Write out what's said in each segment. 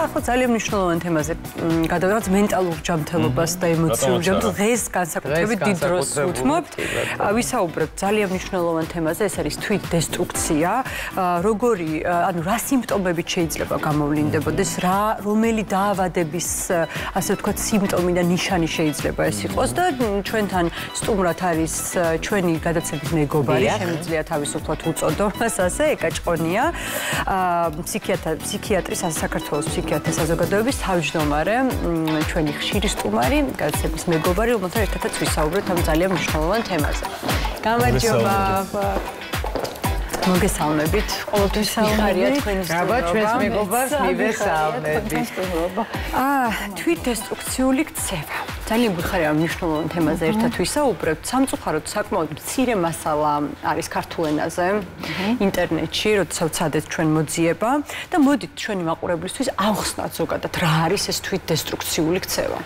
ახლა ძალიან მნიშვნელოვანი თემაზე გადავიდეთ მენტალურ ჯანმრთელობას და ემოციურ ჯანმრთელობას. დღეს განსაკუთრებით დიდ დროს უთმობთ. ვისაუბრებთ ძალიან მნიშვნელოვან თემაზე, ეს არის თვითდესტრუქცია. როგორი, ანუ რა სიმპტომებით შეიძლება გამოვლინდებოდეს, რომელი დაავადების, ასე ვთქვათ, სიმპტომი და ნიშანი შეიძლება ეს იყოს და ჩვენთან სტუმრად არის ჩვენი გადაცემის მეგობარი, შემიძლია თავისუფლად უწოდოს ასე, ეკა ჭყონია. ფსიქიატრის საქართველოს ფსიქიატრთა საზოგადოების თავმჯდომარე, ჩვენი ხშირი სტუმარი, გადაცემის მეგობარი, რომელთან ერთადაც ვისაუბრებთ ამ ძალიან მნიშვნელოვან თემაზე. გამარჯობა. მოგესალმებით. ყოველთვის მიხარია თქვენი სტუმრობა. გაბა ჩვენს მეგობარს მივესალმებით. თვითდესტრუქციული ქცევა. ძალიან გვიხარია ამ მნიშვნელოვან თემაზე ერთად ვისაუბრებთ. სამწუხაროდ საკმაოდ მცირე მასალა არის ქართულ ენაზე ინტერნეტში, როდესაც ვცადეთ ჩვენ მოძიება და მოდით ჩვენი მაყურებლისთვის ავხსნათ ზოგადად რა არის ეს თვითდესტრუქციული ქცევა.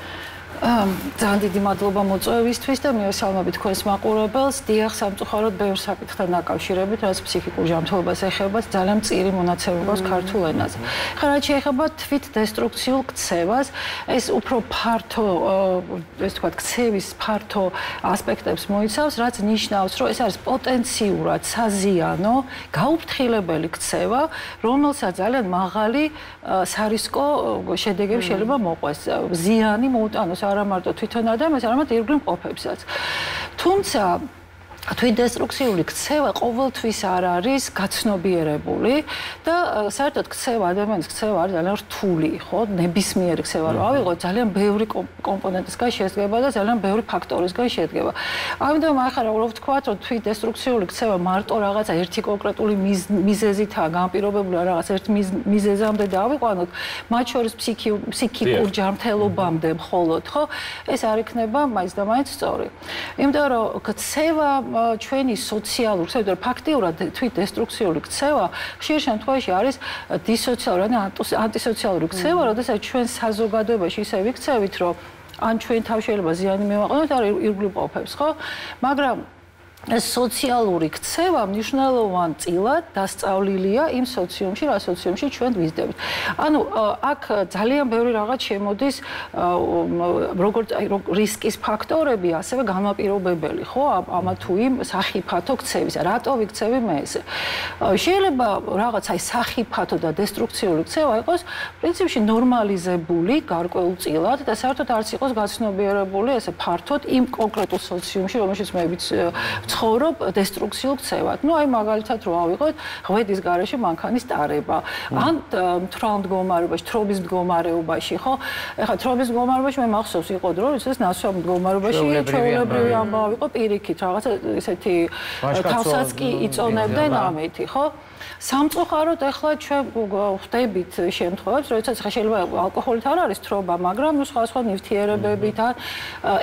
ძალიან დიდი მადლობა მოწვევისთვის და მივესალმებით თქვენს მაყურებელს. დიახ, სამწუხაროდ ბევრ საკითხთან დაკავშირებით, რაც ფსიქიკურ ჯანმრთელობას ეხება, ძალიან მწირი მონაცემები აქვს ქართულ ენაზე. ხა რაც შეეხება თვითდესტრუქციულ ქცევას, ეს უფრო ფართო, ეს თქვა, ქცევის ფართო ასპექტებს მოიცავს, რაც ნიშნავს, რომ ეს არის პოტენციურად საზიანო, გაუფრთხილებელი ქცევა, რომელსაც ძალიან მაღალი სარისკო შედეგები შეიძლება მოყვეს. ზიანი მოუტანოს არა მარტო თვითონ ადამიანს, არამედ ირგვლივ მყოფებსაც. თუმცა თვითდესტრუქციული ქცევა ყოველთვის არ არის გაცნობიერებული და საერთოდ ქცევა, ადამიანის ქცევა არის ძალიან რთული, ხო? ნებისმიერი ქცევა რო ავიღოთ, ძალიან ბევრი კომპონენტისგან შედგება და ძალიან ბევრი ფაქტორისგან შედგება. ამიტომ ახლა რა ვთქვათ, რომ თვითდესტრუქციული ქცევა მარტო რაღაცა ერთი კონკრეტული მიზეზითაა განპირობებული, რაღაც ერთ მიზეზამდე დავიყვანოთ, მათ შორის ფსიქიკურ ჯანმრთელობამდე მხოლოდ, ხო? ეს არ იქნება მაინც და მაინც სწორი. იმიტომ რომ ქცევა ჩვენი სოციალური ქცევა, ფაქტიურად თვითდესტრუქციული ქცევა ხშირ შემთხვევაში არის დისოციალური, ანტისოციალური ქცევა, როდესაც ჩვენ საზოგადოებაში ისე ვიქცევით, რომ ან ჩვენ თავ შეიძლება ზიანი მივაყენოთ, არ ირგვლივ მყოფებს, ხო? მაგრამ სოციალური ქცევა მნიშვნელოვან წილად დასწავლილია იმ სოციუმში, რა სოციუმში ჩვენ ვიზრდებით. ანუ აქ ძალიან ბევრი რაღაც შემოდის, როგორც რისკის ფაქტორები, ასევე განმაპირობებელი, ხო, ამა თუ იმ სახიფათო ქცევისა. რატო ვიქცევი მე ესე? შეიძლება რაღაც აი სახიფათო და დესტრუქციული ქცევა იყოს პრინციპში ნორმალიზებული გარკვეულწილად და საერთოდ არც იყოს გაცნობიერებული ესე ფართოდ იმ კონკრეტულ სოციუმში, რომელშიც მე ცხოვრობ დესტრუქციულ ქცევად. ნუ აი მაგალითად რო ავიღოთ, ღვედის გარეშე მანქანის ტარება, ან მთვრალ მდგომარეობაში, თრობის მდგომარეობაში, ხო? ეხლა თრობის მდგომარეობაში მე მახსოვს იყო დრო, როდესაც ნასვამ მდგომარეობაში ჩვეულებრივი ამბავი იყო პირიქით, რაღაცა ესეთი თავსაც კი იწონებდნენ ამეთი, ხო? სამწუხაროდ ეხლა ჩვენ ხვდებით შემთხვევებს, როდესაც შეიძლება ალკოჰოლით არ არის თრობა, მაგრამ სხვა ნივთიერებებით ან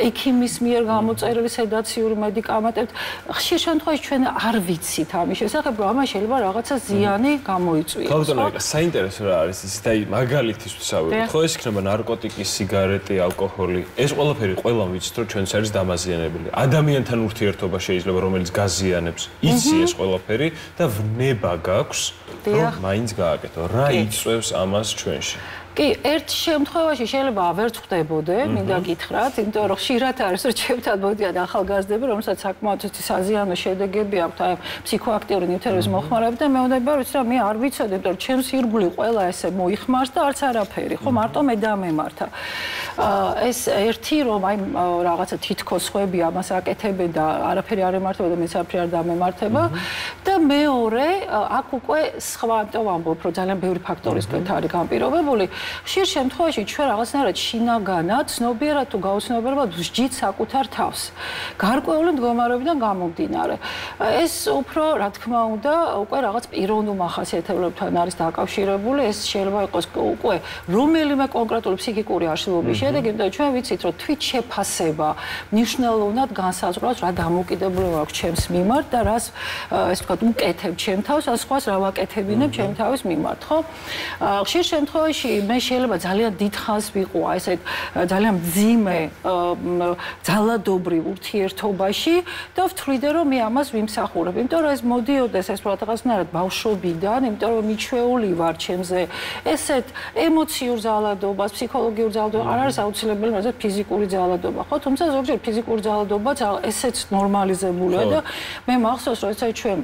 ექიმის მიერ გამოწერილი სედაციური მედიკამენტებით ხშირ შემთხვევაში ჩვენ არ ვიცით ამის შესახებ, რომ ამას შეიძლება რაღაცა ზიანი გამოიწვიოს. ბატონო, საინტერესო რა არის ის და მაგალითისთვის ავიღოთ, ხო ეს იქნება ნარკოტიკი, სიგარეტი, ალკოჰოლი. ეს ყველაფერი ყველამ ვიცით, რომ ჩვენს არის დამაზიანებელი. ადამიანთან ურთიერთობა შეიძლება რომელიც გაზიანებს. იცი ეს ყველაფერი და ვნება გაქვს, რომ მაინც გააკეთო. რა იწვევს ამას ჩვენში? კი, ერთ შემთხვევაში შეიძლება ვერ ვხვდებოდე, მინდა გითხრათ, იმიტომ რომ ხშირად არის, რომ ჩემთან მოდიან ახალგაზრდები, რომელსაც საკმაოდ საზიანო შედეგები აქვთ აი ფსიქოაქტიური ნივთიერების მოხმარებით და მეუბნება, რომ მე არ ვიცოდი, იმიტომ რომ ჩემს ირგვლივ ყველა ესე მოიხმარს და არც არაფერი, ხო, მარტო მე დამემართა. ეს ერთი რომ აი რაღაცა თითქოს ხვები ამას აკეთებენ და არაფერი არ ემართება და მეც არაფერი არ დამემართება და მეორე აქ უკვე სხვა ამბობ, რომ ძალიან ბევრი ფაქტორისგან არის განპირობებული. ხშირ შემთხვევაში ჩვენ რაღაცნაირად შინაგანად, ცნობიერად თუ გაუცნობიერად ვსჯით საკუთარ თავს. გარკვეული მდგომარეობიდან გამომდინარე. ეს უფრო, რა თქმა უნდა, უკვე რაღაც პიროვნულ მახასიათებლებთან არის დაკავშირებული. ეს შეიძლება იყოს უკვე რომელიმე კონკრეტული ფსიქიკური აშლილობის შედეგი, იმიტომ რომ ჩვენ ვიცით, რომ თვითშეფასება მნიშვნელოვნად განსაზღვრავს, რა დამოკიდებულება აქვს ჩემს მიმართ და რას, ესე ვთქვათ, უკეთებ ჩემ თავს, ან სხვას რა ვაკეთებ ვახდებინებ ჩემი თავის მიმართ, ხო? ხშირ შემთხვევაში მე შეიძლება ძალიან დიდხანს ვიყო ესე ძალიან მძიმე ძალადობრივ ურთიერთობაში და ვთვლიდე რომ მე ამას ვიმსახურებ. იმიტომ რომ ეს მოდიოდეს ეს რაღაცნაირად ბავშვობიდან, იმიტომ რომ მიჩვეული ვარ ჩემზე ესეთ ემოციურ ძალადობას, ფსიქოლოგიურ ძალადობას, არ არის აუცილებელი მაგრამ ფიზიკური ძალადობა, ხო? თუმცა ზოგჯერ ფიზიკური ძალადობაც ესეც ნორმალიზებულია და მე მახსოვს რომ ესეც ჩვენ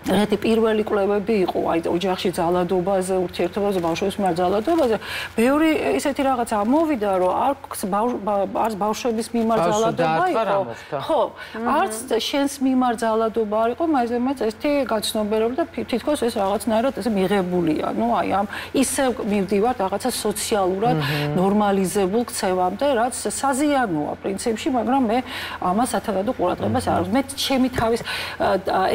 ერთი პირველი კვლევები იყო აი ოჯახში ძალადობაზე, ურთიერთობაზე, ბავშვების მიმართ ძალადობაზე. ბევრი ესეთი რაღაც ამოვიდა, რომ არც ბავშვების მიმართ ძალადობა იყო. ხო, არც შენს მიმართ ძალადობა არ იყო, მაინც ესეთი გაცნობიერება და თითქოს ეს რაღაცნაირად ესე მიღებულია. ნუ აი ამ ისევ მივდივართ რაღაცა სოციალურად ნორმალიზებულ ქცევამდე, რაც საზიანოა პრინციპში, მაგრამ მე ამას სათანადო ყურადღებას არ აქვს. მე ჩემი თავის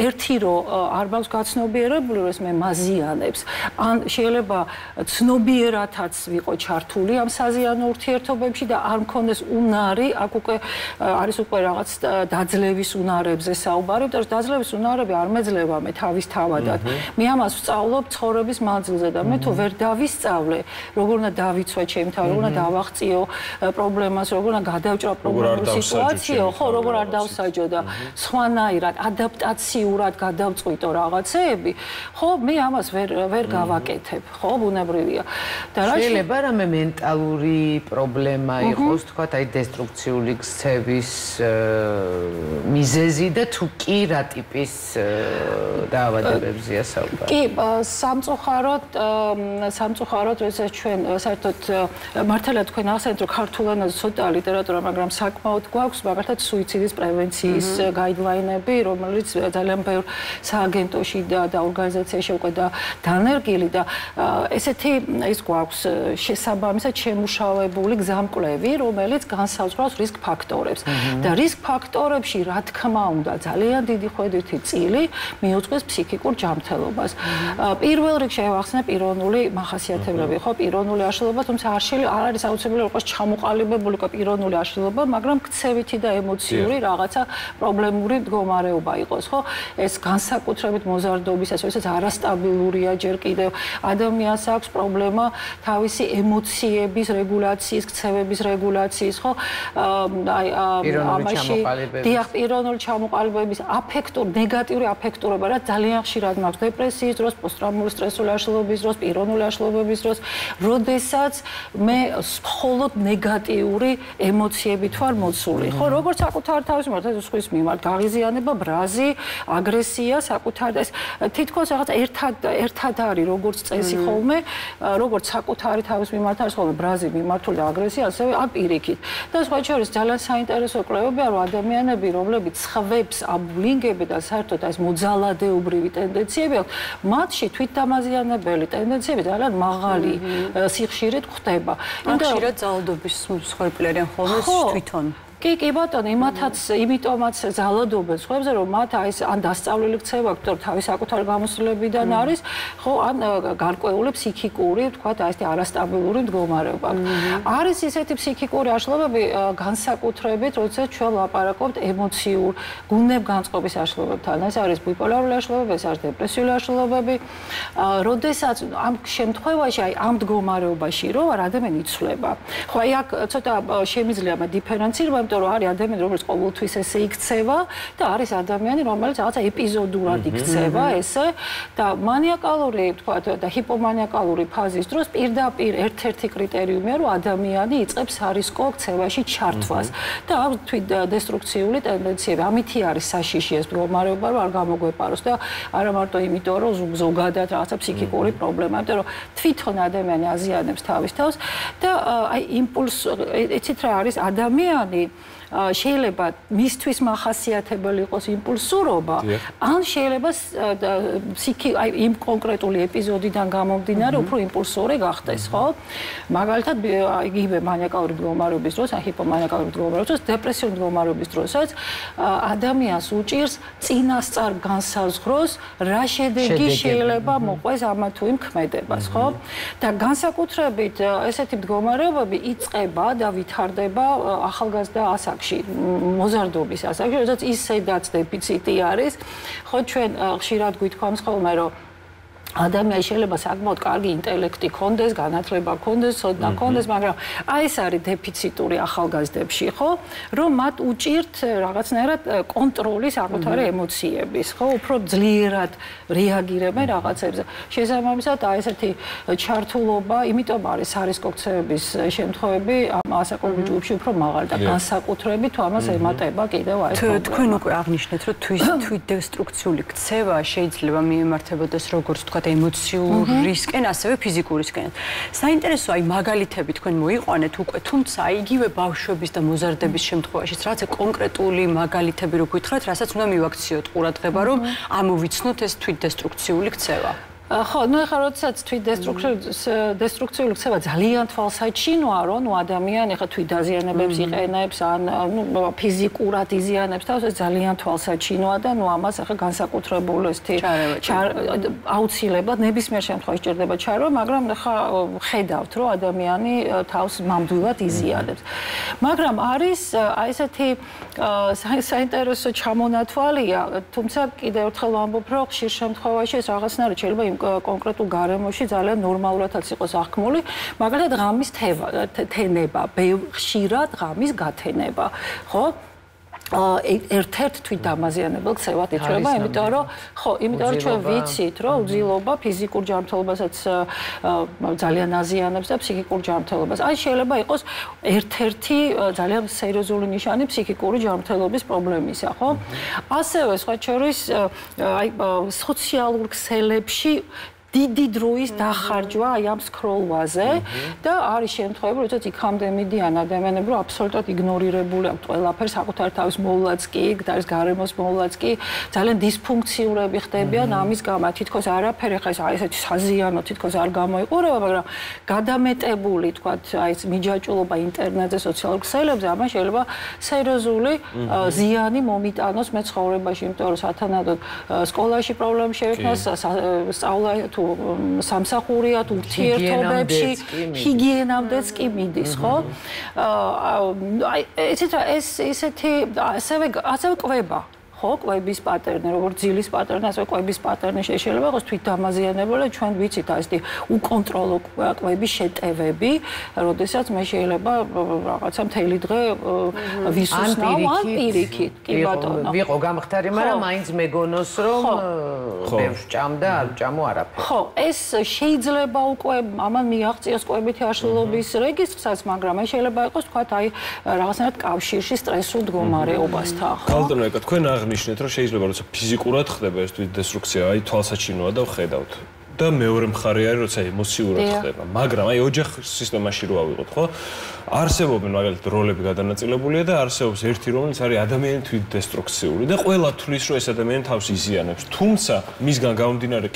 ერთი რომ არ მაქვს გაცნობიერებული, რომ ეს მე მაზიანებს. ან შეიძლება ცნობიერათაც ვიყო ჩართული ამ საზიანო ურთიერთობებში და არ მქონდეს უნარი, აქ უკვე არის უკვე რაღაც დაძლევის უნარებზე საუბარი, იმიტომ რომ დაძლევის უნარები არ მეძლევა მე თავისთავადად. მე ამას ვსწავლობ ცხოვრების მანძილზე და მე თუ ვერ დავისწავლე, როგორ უნდა დავიცვა ჩემი თავი, როგორ უნდა დავაღწიო პრობლემას, როგორ უნდა გადავჭრა პრობლემურ სიტუაციო, ხო, როგორ არ დავსაჯო და სხვანაირად ადაპტაციურად გადავწყვიტო რაღაცეები, ხო, მე ამას ვერ გავაკეთებ, ხო, ბუნებრივია. და რა შეიძლება რამე მენტალური პრობლემა იყოს, თქვათ, აი დესტრუქციული ქცევის მიზეზი და თუ კი რა ტიპის დაავადებებზია საუბარი? კი, სამწუხაროდ როდესაც ჩვენ საერთოდ მართალია თქვენ ახსენეთ, რომ ქართულ ენაზე ცოტა ლიტერატურა, მაგრამ საკმაოდ გვაქვს მაგალითად სუიციდის პრევენციის გაიდლაინები, რომელიც ძალიან ბევრ სააგენტოში და ორგანიზაციაში უკვე დანერგილი და ესეთი ის გვაქვს შესაბამისად შემუშავებული გზამკვლევი, რომელიც განსაზღვრავს რისკ ფაქტორებს. და რისკ ფაქტორებში, რა თქმა უნდა, ძალიან დიდი ხვედრითი წილი მიუძღვის ფსიქიკურ ჯანმრთელობას. პირველ რიგში შევახსენე პიროვნული მახასიათებლები, ხო, პიროვნული აშლილობა, თუმცა არ არის აუცილებელი იყოს ჩამოყალიბებული უკვე პიროვნული აშლილობა, მაგრამ ქცევითი და ემოციური რაღაცა პრობლემური მდგომარეობა იყოს, ხო? ეს განსაკუთრებით მოზარდობის, ასე ვთქვათ, არასტაბილურია ჯერ კიდევ. ადამიანს აქვს პრობლემა თავისი ემოციების რეგულაციის, ქცევების რეგულაციის, ხო? აი ამაში დიახ, პიროვნული ჩამოყალიბების ნეგატიური აფექტურობა, რაც ძალიან ხშირად მაქვს დეპრესიის დროს, პოსტტრაუმული სტრესული აშლილობის დროს, პიროვნული აშლილობების დროს, როდესაც მე მხოლოდ ნეგატიური ემოციებით ვარ მოცული, ხო? როგორც საკუთარ თავის მიმართ, ეს სხვის მიმართ, გაღიზიანება, ბრაზი, აგრესია, საკუთარ ეს თითქოს რაღაც ერთად არის როგორც წესი ხოლმე, როგორც საკუთარი თავის მიმართ არის ხოლმე ბრაზი, მიმართული და აგრესია, ასევე ამ პირიქით. და სხვა შორის ძალიან საინტერესო კვლევებია, რომ ადამიანები, რომლებიც სხვებს აბულინგებენ და საერთოდ ეს მოძალადეობრივი ტენდენციები აქვს, მათში თვითდამაზიანებელი ტენდენციები ძალიან მაღალი სიხშირით ხდება. ხშირად ძალადობის მსხვერპლი არიან ხოლმე თვითონ. კი ბატონო, იმიტომაც ძალადობენ სხვებზე, რომ მათ აი ეს ან დასწავლილი ქცევა აქვს, რომ თავის საკუთარ გამოსვლებიდან არის, ხო, ან გარკვეული ფსიქიკური, ვთქვათ, აი ეს არასტაბილური მდგომარეობა. არის ისეთი ფსიქიკური აშლილობები, განსაკუთრებით, როდესაც ჩვენ ვლაპარაკობთ ემოციურ, გუნებგანწყობის აშლილობებთან. ეს არის ბიპოლარული აშლილობები, ეს არის დეპრესიული აშლილობები. როდესაც ამ შემთხვევაში, აი ამ მდგომარეობაში რო ადამიანი იცვლება. ხო, აი აქ ცოტა შემიძლია დიფერენცირება, იმიტომ რომ არის ადამიანი, რომელიც ყოველთვის ესე იქცევა და არის ადამიანი, რომელიც რაღაცა ეპიზოდურად იქცევა ესე და მანიაკალური, ვთქვათ, და ჰიპომანიაკალური ფაზის დროს პირდაპირ ერთ-ერთი კრიტერიუმია, რომ ადამიანი იწყებს სარისკო ქცევაში ჩართვას და აქვს თვითდესტრუქციული ტენდენციები. ამითი არის საშიში ეს მდგომარეობა, რომ არ გამოგვეპაროს და არა მარტო იმიტომ, რომ ზოგადად რაღაცა ფსიქიკური პრობლემა, იმიტომ რომ თვითონ ადამიანი აზიანებს თავის თავს და აი იმპულს, იცით რა არის ადამიანი შეიძლება მისთვის მახასიათებელი იყოს იმპულსურობა, ან შეიძლება აი იმ კონკრეტული ეპიზოდიდან გამომდინარე უფრო იმპულსური გახდეს, ხო? მაგალითად, იგივე მანიაკალური მდგომარეობის დროს, ან ჰიპომანიაკალური მდგომარეობის დროს, დეპრესიული მდგომარეობის დროსაც ადამიანს უჭირს წინასწარ განსაზღვროს, რა შედეგი შეიძლება მოყვეს ამა თუ იმ ქმედებას, ხო? და განსაკუთრებით ესეთი მდგომარეობები იწყება და ვითარდება ახალგაზრდა ასაკში. მოზარდობის ასაკში, როდესაც ისედაც დეფიციტი არის, ხო ჩვენ ხშირად გვითქვამს ხოლმე, რომ ადამიანს შეიძლება საკმაოდ კარგი ინტელექტი ჰქონდეს, განათლება ჰქონდეს, ცოდნა ჰქონდეს, მაგრამ აი ეს არის დეფიციტური ახალგაზრდებში, ხო? რომ მათ უჭირთ რაღაცნაირად კონტროლი საკუთარი ემოციების, ხო? უფრო ძლიერად რეაგირებენ რაღაცებზე. შესაბამისად, აი ესეთი ჩართულობა, იმიტომ არის სარისკო ქცევების შემთხვევები ამ ასაკობრივ ჯგუფში უფრო მაღალი და განსაკუთრებით თუ ამას ემატება კიდევ აი ეს. თქვენ უკვე აღნიშნეთ, რომ თვით დესტრუქციული ქცევა შეიძლება მიემართებოდეს როგორც თქვა ემოციურისკენ, ასევე ფიზიკურისკენ. საინტერესოა აი მაგალითები თქვენ მოიყვანეთ უკვე, თუმცა იგივე ბავშვების და მოზარდების შემთხვევაშიც რაც კონკრეტული მაგალითები რო გითხრათ, რასაც უნდა მივაქციოთ ყურადღება, რომ ამოვიცნოთ ეს თვით დესტრუქციული ქცევა. ხო, ну ეხლა როდესაც თვით დესტრუქციული ქცევა ძალიან თვალსაჩინოა, რომ ადამიანი ეხლა თვით დაზიანებებს იყენებს, ან ფიზიკურად იზიანებს თავს, ეს ძალიან თვალსაჩინოა და ამას ეხლა განსაკუთრებული ესეთი აუცილებლად ნებისმიერ შემთხვევაში ჭირდება ჩარევა, მაგრამ ეხლა ხედავთ, რომ ადამიანი თავს მამდვილად იზიანებს. მაგრამ არის აი ესეთი საინტერესო ჩამონათვალია, თუმცა კიდევ ერთხელ ვამბობ, რომ ხშირ შემთხვევაში ეს რაღაცნაირად შეიძლება კონკრეტულ გარემოში ძალიან ნორმალურადაც იყოს აღქმული, მაგალითად ღამის თენება, ხშირად ღამის გათენება, ხო? ერთ-ერთ თვით დამაზიანებელ ქცევად ითვლება, იმიტომ რომ ჩვენ ვიცით, რომ უძილობა ფიზიკურ ჯანმრთელობასაც ძალიან აზიანებს და ფსიქიკურ ჯანმრთელობას. აი შეიძლება იყოს ერთ-ერთი ძალიან სერიოზული ნიშანი ფსიქიკური ჯანმრთელობის პრობლემისა, ხო? ასევე სხვა შორის აი სოციალურ ქსელებში დიდი დროის დახარჯვა აი ამ სკროლვაზე და არის შემთხვევები, როდესაც იქამდე მიდიან ადამიანები, რომ აბსოლუტურად იგნორირებული აქვთ ყველაფერს, საკუთარ თავის მოვლაც კი, არის გარემოს მოვლაც კი, ძალიან დისფუნქციურები ხდებიან ამის გამო, თითქოს არაფერი ხა ეს ესეთი საზიანო თითქოს არ გამოიყურება, მაგრამ გადამეტებული, თქვათ, აი ეს მიჯაჭულობა ინტერნეტზე, სოციალურ ქსელებზე, ამან შეიძლება სერიოზული ზიანი მომიტანოს მე ცხოვრებაში, იმიტომ რომ სათანადოდ სკოლაში პრობლემები შეექმნას, სწავლა თუ სამსახურია თუ ურთიერთობებში ჰიგიენამდეც კი მიდის, ხო? აი ესეთი ასევე კვება ხო, კვების პატერნი, როგორც ძილის პატერნი, ასევე კვების პატერნი შეიძლება იყოს თვით დამაზიანებელი, ჩვენ ვიცით ასეთი უკონტროლო კვების შეტევები, როდესაც მე შეიძლება რაღაცა მთელი დღე ვისუსნავ ან პირიქით, კი ბატონო. ვიყო გამხდარი, მაგრამ მაინც მეგონოს რომ ბევრს ჭამდა, არ ჭამო არაფერი. ხო, ეს შეიძლება უკვე ამან მიაღწიოს კვებითი აშლილობის რეგისტრსაც, მაგრამ ეს შეიძლება იყოს თქვათ აი რაღაცნაირად კავშირში სტრესულ მდგომარეობასთან, ხო? გალდონეკა, თქვენ ნიშნეთ, რომ შეიძლება როცა ფიზიკურად ხდება ეს თვით დესტრუქცია, აი თვალსაჩინოა და ვხედავთ. და მეორე მხარე არის, როცა ემოციურად ხდება. მაგრამ აი ოჯახის სისტემაში რო ავიღოთ, ხო? არსებობენ მაგალითად როლები გადანაწილებულია და არსებობს ერთი, რომელიც არის ადამიანი თვით დესტრუქციული და ყველა თვლის, რომ ეს ადამიანი თავს იზიანებს. თუმცა მისგან გამომდინარე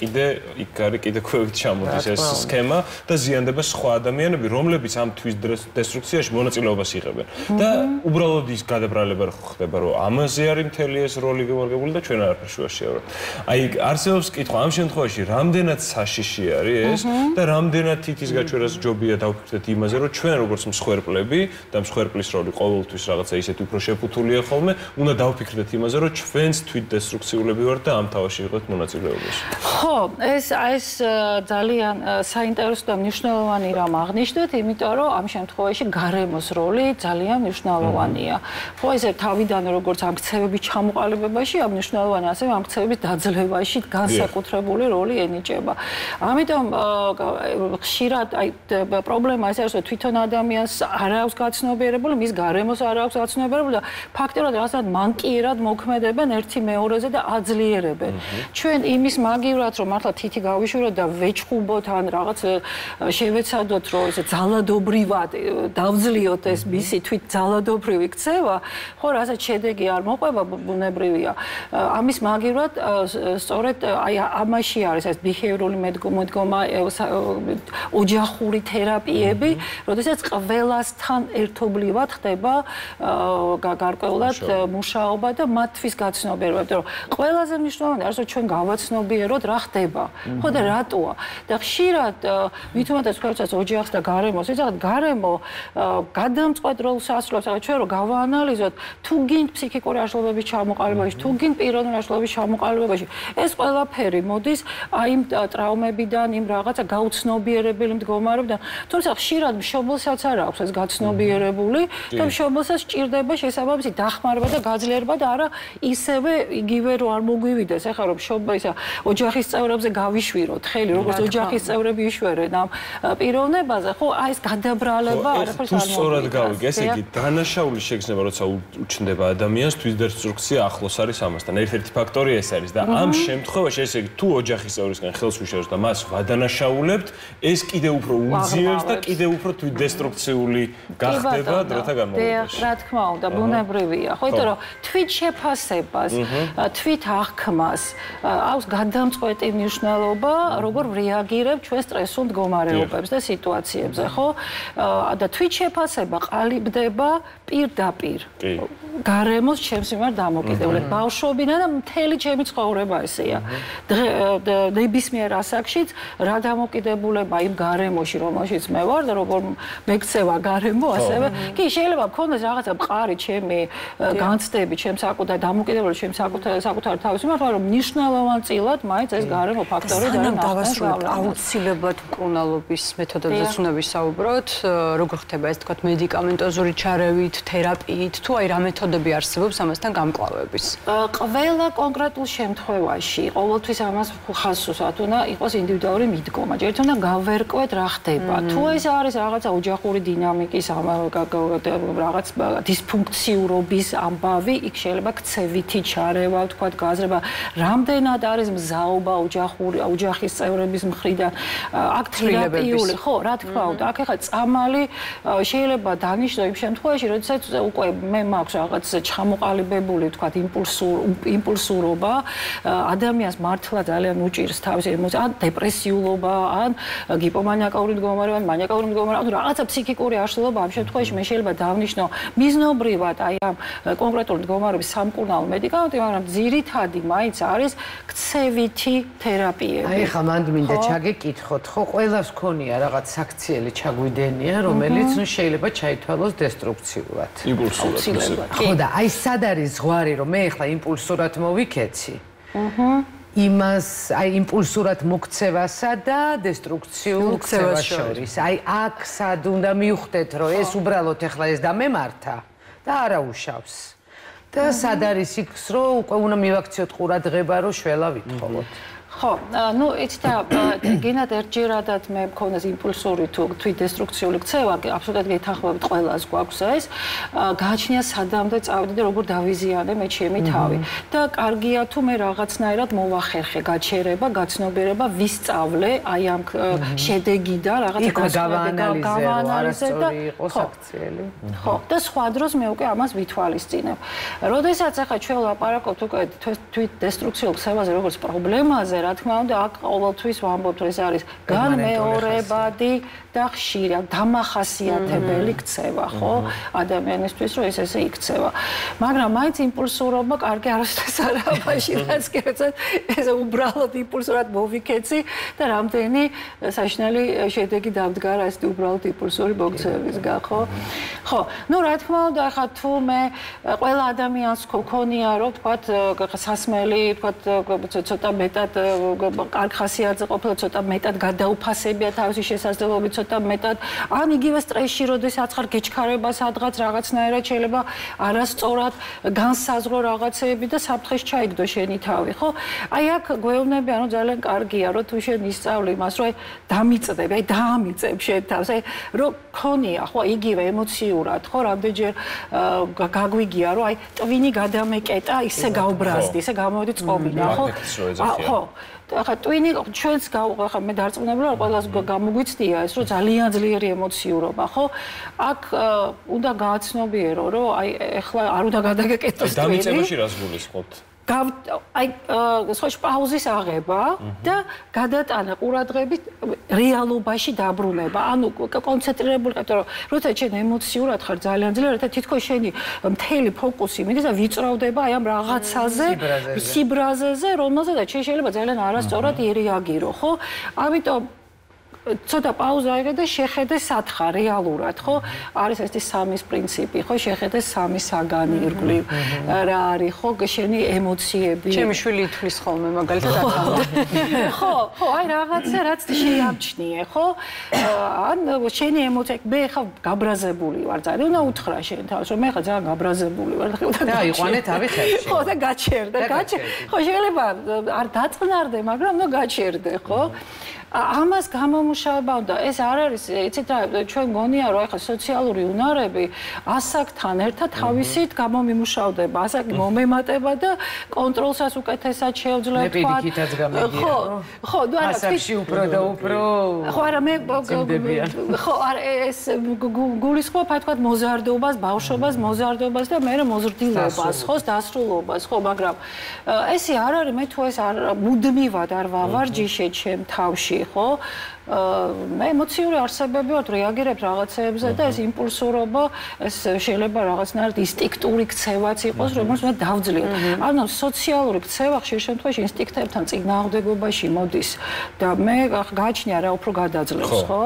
იქ არის კიდე ქვევით ჩამოდის ეს სქემა და ზიანდება სხვა ადამიანები, რომლებიც ამ თვით დესტრუქციაში მონაწილეობას იღებენ. და უბრალოდ ის გადაბრალება ხდება, რომ ამაზე არის მთელი ეს როლი გამორგებული და ჩვენ არაფერ შუაში ავართ. აი არსებობს კითხვა ამ შემთხვევაში რამდენად საშიში არის ეს და რამდენად თითის გაჩვენას ჯობია დავფიქრდეთ იმაზე, რომ ჩვენ როგორც მსხვერპლები და მსხვერპლის როლი ყოველთვის რაღაცა ისეთი უფრო შეფუთულია ხოლმე, უნდა დავფიქრდეთ იმაზე, რომ ჩვენც თვით დესტრუქციულები ვართ და ამ თავაში ვიყოთ მონაწილეობაში. ხო, ეს ძალიან საინტერესო და მნიშვნელოვანი რამ აღნიშნეთ, იმიტომ რომ ამ შემთხვევაში გარემოს როლი ძალიან მნიშვნელოვანია. ხო, ესე თავიდან როგორც ამ ქცევების ჩამოყალიბებაში, ამ მნიშვნელოვანი ასევე ამ ქცევების დაძლევაში განსაკუთრებული როლი ენიჭება. ამიტომ ხშირად აი პრობლემა ეს არის, რომ თვითონ ადამიანს არ აქვს გაცნობიერებული, მის გარემოს არ აქვს გაცნობიერებული და ფაქტობრივად რაღაცა მანკიერად მოქმედებენ ერთი მეორეზე და აძლიერებენ. ჩვენ იმის მაგივრად, რომ მართლა თითი გავიშვიროთ და ვეჩხუბოთ ან რაღაც შევეცადოთ, რომ ეს ძალადობრივად დავძლიოთ ეს მისი თვით ძალადობრივი ქცევა, ხო, რასაც შედეგი არ მოყვება, ბუნებრივია. ამის მაგივრად სწორედ აი ამაში არის ეს behavioral მედგომა, ოჯახური თერაპიები, როდესაც ყველასთან ერთობლივად ხდება გარკვეულად მუშაობა და მათთვის გაცნობიერება, იმიტომ რომ ყველაზე მნიშვნელოვანი არის, რომ ჩვენ გავაცნობიეროთ რა ხდება, ხო და რატოა. და ხშირად მithumetes ხერხს ოჯახს და გარემოს, იცით, გარემო გადამწყვეტ როლს ასრულებს, ჩვენ რომ გავაანალიზოთ, თუ გინდ ფსიქიკური აშლილობების ჩამოყალიბებაში, თუ გინდ პიროვნული აშლილობების ჩამოყალიბებაში, ეს ყველაფერი მოდის აი ტრაუმებიდან, იმ რაღაცა გაუცნობიერებელი მდგომარეობიდან. თუმცა ხშირად მშობელსაც არ აქვს ეს გაცნობიერებული და მშობელსაც სჭირდება შესაბამისი დახმარება და გაძლიერება და არა ისევე იგივე რომ არ მოგვივიდეს. ეხლა რომ მშობელისა ოჯახის წევრებზე გავიშვიროთ ხელი, როგორც ოჯახის წევრები იშვერენ ამ პიროვნებაზე, ხო, აი ეს გადაბრალება არაფერს არ მოგვიგებს. სწორად გავიგე, ესე იგი დანაშაულის შეგრძნება, როცა უჩნდება ადამიანს, თვითდესტრუქცია ახლოს არის ამასთან. ერთ-ერთი ფაქტორი ეს არის და ამ შემთხვევაში ესე იგი თუ ოჯახის წევრისგან ხელს უშევს და მას ვადანაშაულებთ, ეს კიდევ უფრო უძიებს და კიდევ უფრო თვითდესტრუქციული გახდება დროთა განმავლობაში. რა თქმა უნდა, ბუნებრივია, ხო, იმიტომ რომ თვით შეფასებას, თვით აღქმას აქვს გადამწყვეტი მნიშვნელობა, როგორ რეაგირებ ჩვენ სტრესულ მდგომარეობებს და სიტუაციებზე, ხო? და თვით შეფასება ყალიბდება პირდაპირ. გარემოს ჩემს მიმართ დამოკიდებული. ბავშვობიდან და მთელი ჩემი ცხოვრება ესეა. ნებისმიერ ასაკშიც რა დამოკიდებულება იმ გარემოში, რომელშიც მე ვარ და როგორ მეკცევა გარემო, ასევე კი შეიძლება მქონდეს რაღაცა მყარი ჩემი განცდები, ჩემს საკუთარ დამოკიდებულება, ჩემს საკუთარ თავის მიმართ, მაგრამ მნიშვნელოვანწილად მაინც ეს გარემო ფაქტორი დავასრულებთ აუცილებლად მკურნალობის მეთოდებზეც უნდა ვისაუბროთ, როგორ ხდება ეს თქვა მედიკამენტოზური ჩარევით, თერაპიით, თუ აი რა მეთოდები არსებობს ამასთან გამკლავების. ყველა კონკრეტულ შემთხვევაში ყოველთვის ამას ხაზს უსვათ, უნდა იყოს ინდივიდუალური მიდგომა. ჯერ უნდა გავერკვეთ რა ხდება. თუ ეს არის რაღაცა ოჯახური დინამიკის რაღაც დისფუნქციურობის ამბავი, იქ შეიძლება ქცევითი ჩარევა, თქვა გაზრება, რამდენად არის მზაობა ოჯახის წევრების მხრიდან, აქ თერაპიული, ხო, რა თქმა უნდა, აქ ახლა წამალი შეიძლება დანიშნო იმ შემთხვევაში, როდესაც უკვე მე მაქვს რაღაც ჩამოყალიბებული, თქვა იმპულსურობა, ადამიანს მართლა ძალიან უჭირს თავისი ემოცია, ან დეპრესიულობა, ან გიპომანიაკალური მდგომარეობა, ან მანიაკალური მდგომარეობა, ანუ რაღაცა ფსიქიკური აშლილობა, ამ შემთხვევაში მე შეიძლება დავნიშნო მიზნობრივად აი ამ კონკრეტული მდგომარეობის სამკურნალო მედიკამენტი, მაგრამ ძირითადი მაინც არის ქცევითი თერაპიები. აი ხა მანდ მინდა ჩაგეკითხოთ, ხო, ყველას ქონია რაღაც საქციელი ჩაგვიდენია, რომელიც ნუ შეიძლება ჩაითვალოს დესტრუქციულად. იმპულსურად. ხო და აი სად არის ზღვარი, რომ მე ახლა იმპულსურად მოვიქეცი? იმას, აი იმპულსურად მოქცევასა და დესტრუქციულ ქცევას შორის. აი აქ სად უნდა მივხვდეთ, რომ ეს უბრალოდ ახლა ეს დამემართა და არა უშავს. და სად არის იქ, რომ უკვე უნდა მივაქციოთ ყურადღება, რომ შველა ვითხოვოთ. ხო, ну, იცით, გენად ერთჯერადად მე მქონდეს იმპულსური თუ თვითდესტრუქციული ქცევა, აბსოლუტურად გეთანხმებით ყველას გვაქვს ეს. გააჩნია სადამდე წავიდე და როგორ დავიზიანე მე ჩემი თავი. და კარგია თუ მე რაღაცნაირად მოვახერხე გაჩერება, გაცნობიერება, ვისწავლე აი ამ შედეგიდან რაღაცა გავაანალიზე და იყოს აქციელი. ხო, და სხვა დროს მე უკვე ამას ვითვალისწინებ. როდესაც ახლა ჩვენ ლაპარაკობთ უკვე თვითდესტრუქციულ ქცევაზე როგორც პრობლემაზე, რა თქმა უნდა, აქ ყოველთვის ვამბობთ, რომ ეს არის განმეორებადი და ხშირი, დამახასიათებელი ქცევა, ხო? ადამიანისთვის, რომ ეს ესე იქცევა. მაგრამ მაინც იმპულსურობა კარგი არასდროს არაა მაშინ, რაც კი ეს უბრალოდ იმპულსურად მოვიქეცი და რამდენი საშინელი შედეგი დამდგარა ეს უბრალოდ იმპულსური მოქცევისგან, ხო? ხო, ну, რა თქმა უნდა, ახლა თუ მე ყველა ადამიანს გქონია, რომ თქვათ, სასმელი, თქვათ, ცოტა მეტად კარგ ხასიათზე ყოფილა, ცოტა მეტად გადაუფასებია თავისი შესაძლებლობით, ცოტა მეტად, ან იგივე სტრესში, როდესაც ხარ გეჩქარება სადღაც რაღაცნაირად შეიძლება არასწორად განსაზღვრო რაღაცეები და საფრთხეს ჩაიგდო შენი თავი, ხო? აი აქ გვეუბნები, ანუ ძალიან კარგია, რომ თუ შენ ისწავლე იმას, რომ დამიწდები, აი დაამიწებ შენ თავს, აი რომ ქონია, ხო, იგივე ემოციურად, ხო, რამდენჯერ გაგვიგია, რომ აი ტვინი გადამეკეტა, ისე გავბრაზდი, ისე გამოვედი წყობიდან, ხო? ხო. ახლა ტვინი ჩვენს ახლა მე დარწმუნებული ვარ, ყველას გამოგვიცდია ეს, რომ ძალიან ძლიერი ემოციურობა, ხო? აქ უნდა გააცნობიერო, რომ აი ახლა არ უნდა გადაგეკეთოს ტვინი. დამიწებაში რას გულისხმობთ? აი სხვაში პაუზის აღება და გადატანა ყურადღებით რეალობაში დაბრუნება. ანუ კონცენტრირებული, იმიტომ რომ როცა შენ ემოციურად ხარ ძალიან ძლიერ, და თითქოს შენი მთელი ფოკუსი მიდის და ვიწროვდება აი ამ რაღაცაზე, სიბრაზეზე, რომელზედაც შეიძლება ძალიან არასწორად ირეაგირო, ხო? ამიტომ ცოტა პაუზა აიღე და შეხედე სათხარ რეალურად, ხო? არის ეს სამის პრინციპი, ხო? შეხედე სამი საგანი ირგვლივ რა არის, ხო? შენი ემოციები. ჩემი შვილი ითვლის ხოლმე მაგალითად ახლა. ხო, აი რაღაცა რაც შეამჩნიე, ხო? ან შენი ემოციები, მე ხა გაბრაზებული ვარ ძალიან, უნდა უთხრა შენ თავს, რომ მე ხა ძალიან გაბრაზებული ვარ და აიყვანე თავი ხელში. ხო, და გაჩერდა. ხო, შეიძლება არ დაწყნარდე, მაგრამ ნუ გაჩერდე, ხო? ამას გამომუშავება უნდა. ეს არ არის, იცით რა, ჩვენ გონია რომ ახლა სოციალური უნარები ასაკთან ერთად თავისით გამომიმუშავდება. ასაკი მომემატება და კონტროლსაც უკეთესად შეუძლია თქვა. მე პირიქითაც გამიგია. ხო, ნუ არა, ასაკში უფრო და უფრო. ხო, არა, მე ხო, არა, ეს გულისხმობ, თქვა მოზარდობას, ბავშვობას, მოზარდობას და მე მოზრდილობას, ხო, დასრულობას, ხო, მაგრამ ესე არ არის, მე თუ ეს არ მუდმივად არ ვავარჯიშე ჩემ თავში ხო მე ემოციური არსებები ვარ რეაგირებ რაღაცეებზე და ეს იმპულსურობა ეს შეიძლება რაღაცნაირად ინსტინქტური ქცევაც იყოს რომელსაც მე დავძლიოთ ანუ სოციალური ქცევა ხშირ შემთხვევაში ინსტინქტებთან წინააღმდეგობაში მოდის და მე გააჩნია რა უფრო გადაძლევს ხო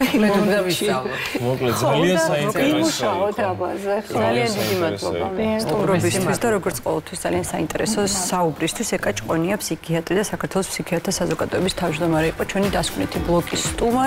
მოკლედ უნდა ვისწავლოთ. მოკლედ ძალიან საინტერესოა. ძალიან დიდი მადლობა. სტუმრობისთვის და როგორც ყოველთვის ძალიან საინტერესო საუბრისთვის ეკა ჭყონია ფსიქიატრი და საქართველოს ფსიქიატრთა საზოგადოების თავმჯდომარე იყო ჩვენი დასკვნითი ბლოკის სტუმარი.